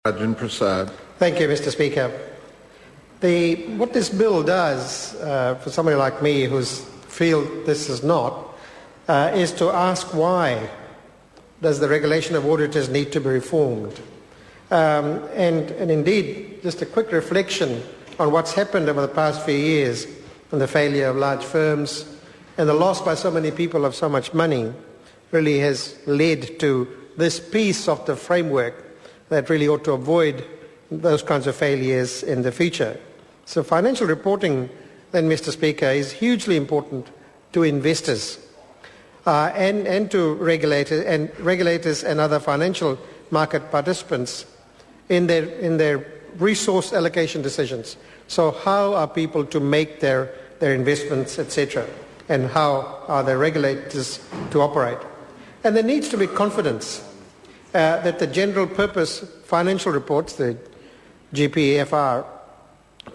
Rajan Prasad. Thank you, Mr. Speaker. What this bill does, for somebody like me who's feel this is not, is to ask why does the regulation of auditors need to be reformed. And indeed, just a quick reflection on what's happened over the past few years and the failure of large firms and the loss by so many people of so much money really has led to this piece of the framework that really ought to avoid those kinds of failures in the future. So financial reporting, then, Mr. Speaker, is hugely important to investors and to regulators and other financial market participants in their resource allocation decisions. So how are people to make their investments, etc., and how are the regulators to operate? And there needs to be confidence that the general purpose financial reports, the GPFR,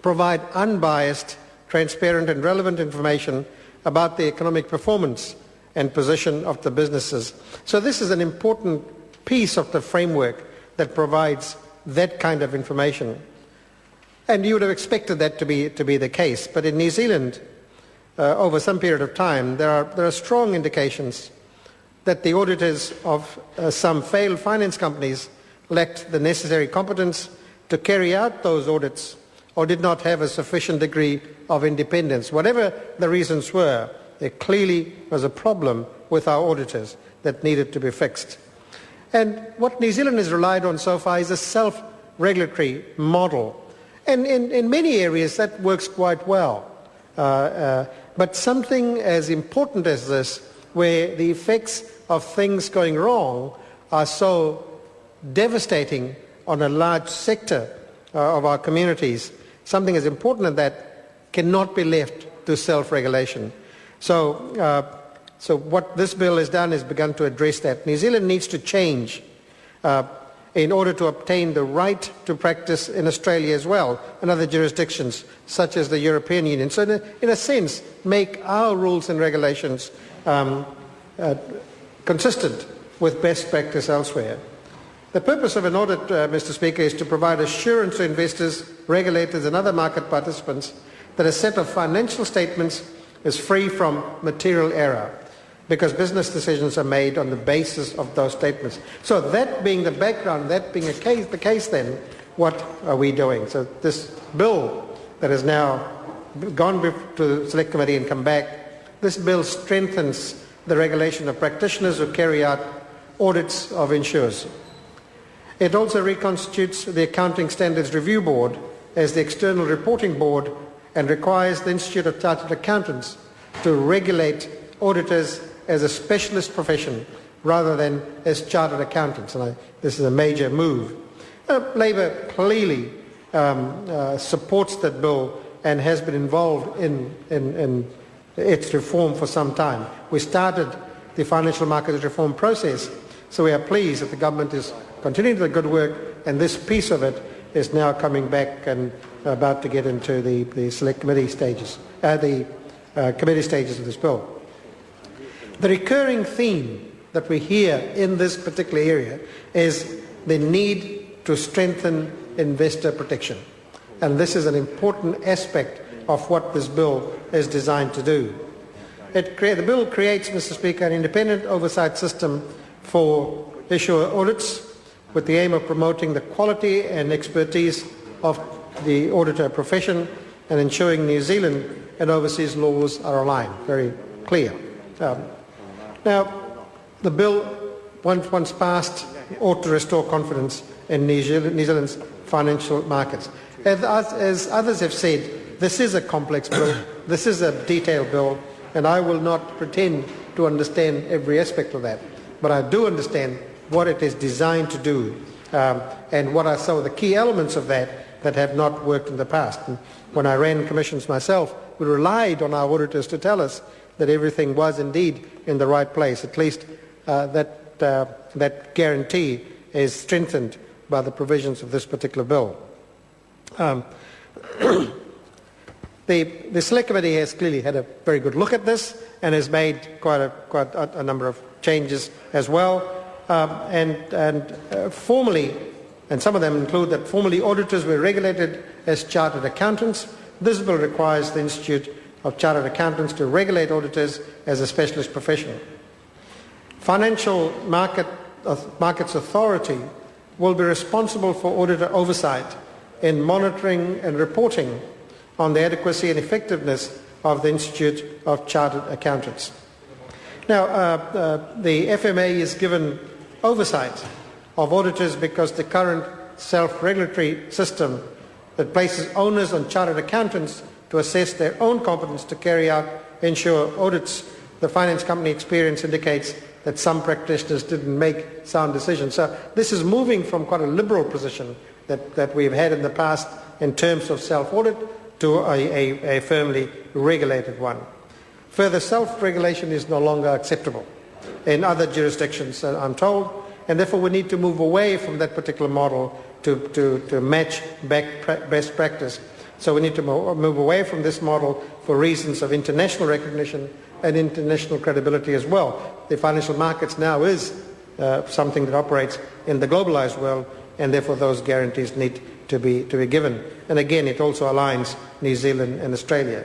provide unbiased, transparent and relevant information about the economic performance and position of the businesses. So this is an important piece of the framework that provides that kind of information. And you would have expected that to be the case. But in New Zealand, over some period of time, there are strong indications that the auditors of some failed finance companies lacked the necessary competence to carry out those audits or did not have a sufficient degree of independence. Whatever the reasons were, there clearly was a problem with our auditors that needed to be fixed. And what New Zealand has relied on so far is a self-regulatory model. And in many areas that works quite well. But something as important as this, where the effects of things going wrong are so devastating on a large sector of our communities, something as important as that cannot be left to self-regulation. So what this bill has done is begun to address that. New Zealand needs to change in order to obtain the right to practice in Australia as well and other jurisdictions such as the European Union. So in a sense, make our rules and regulations consistent with best practice elsewhere. The purpose of an audit, Mr. Speaker, is to provide assurance to investors, regulators and other market participants that a set of financial statements is free from material error, because business decisions are made on the basis of those statements. So that being the background, that being the case then, what are we doing? So this bill that has now gone to the Select Committee and come back, this bill strengthens the regulation of practitioners who carry out audits of insurers. It also reconstitutes the Accounting Standards Review Board as the external reporting board and requires the Institute of Chartered Accountants to regulate auditors as a specialist profession rather than as chartered accountants. And this is a major move. Labour clearly supports that bill and has been involved in its reform for some time. We started the financial markets reform process, so we are pleased that the government is continuing the good work, and this piece of it is now coming back and about to get into the Select Committee stages, the committee stages of this bill. The recurring theme that we hear in this particular area is the need to strengthen investor protection. And this is an important aspect of what this bill is designed to do. The bill creates, Mr. Speaker, an independent oversight system for issuer audits with the aim of promoting the quality and expertise of the auditor profession and ensuring New Zealand and overseas laws are aligned. Very clear. Now, the bill, once passed, ought to restore confidence in New Zealand's financial markets. As others have said, this is a complex bill, this is a detailed bill, and I will not pretend to understand every aspect of that. But I do understand what it is designed to do and what are some of the key elements of that have not worked in the past. And when I ran commissions myself, we relied on our auditors to tell us that everything was indeed in the right place. At least that guarantee is strengthened by the provisions of this particular bill. The Select Committee has clearly had a very good look at this and has made quite a number of changes as well. And formally, and some of them include that formerly auditors were regulated as chartered accountants. This bill requires the Institute of Chartered Accountants to regulate auditors as a specialist profession. Financial Markets Authority will be responsible for auditor oversight in monitoring and reporting on the adequacy and effectiveness of the Institute of Chartered Accountants. Now, the FMA is given oversight of auditors because the current self-regulatory system that places onus on chartered accountants to assess their own competence to carry out ensure audits. The finance company experience indicates that some practitioners didn't make sound decisions. So this is moving from quite a liberal position that we've had in the past in terms of self-audit to a firmly regulated one. Further, self-regulation is no longer acceptable in other jurisdictions, I'm told, and therefore we need to move away from that particular model to match best practice. So we need to move away from this model for reasons of international recognition and international credibility as well. The financial markets now is something that operates in the globalized world, and therefore those guarantees need to be given. And again, it also aligns New Zealand and Australia.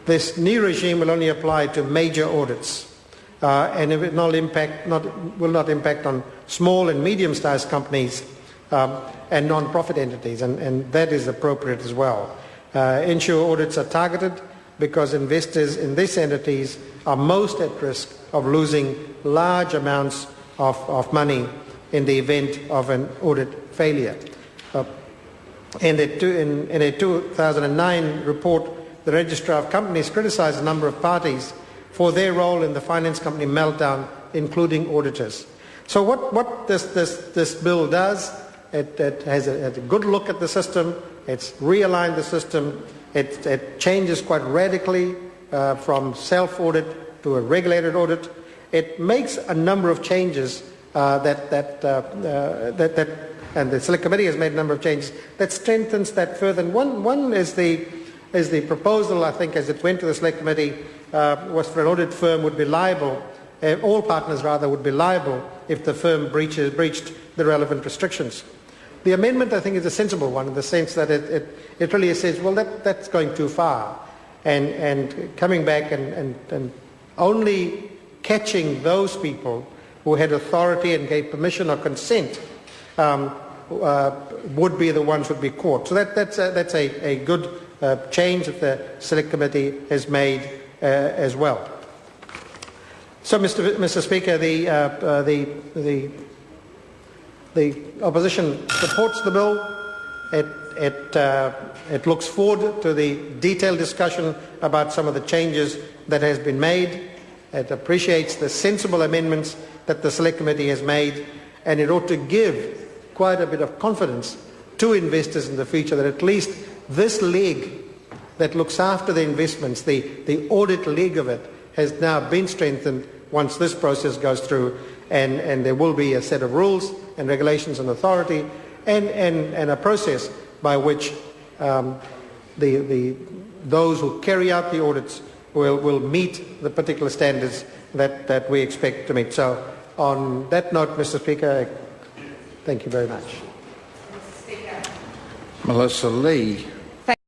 This new regime will only apply to major audits, and it will not impact on small and medium-sized companies and non-profit entities, and that is appropriate as well. Ensure audits are targeted because investors in these entities are most at risk of losing large amounts of money in the event of an audit failure. In a 2009 report, the Registrar of Companies criticised a number of parties for their role in the finance company meltdown, including auditors. So what this bill does, it has a good look at the system, it's realigned the system, it changes quite radically from self-audit to a regulated audit. It makes a number of changes and the Select Committee has made a number of changes that strengthens that further. And one is the proposal, I think, as it went to the Select Committee, was for an audit firm would be liable, all partners rather, would be liable if the firm breached the relevant restrictions. The amendment, I think, is a sensible one in the sense that it really says, well, that's going too far. And coming back and only catching those people who had authority and gave permission or consent would be the ones who would be caught. So that's a good change that the Select Committee has made as well. So, Mr. Speaker, the opposition supports the bill. It looks forward to the detailed discussion about some of the changes that has been made. It appreciates the sensible amendments that the Select Committee has made, and it ought to give quite a bit of confidence to investors in the future that at least this leg that looks after the investments, the audit leg of it, has now been strengthened once this process goes through, and there will be a set of rules and regulations and authority and a process by which those who carry out the audits will meet the particular standards that we expect to meet. So on that note, Mr. Speaker, thank you very much. Melissa Lee.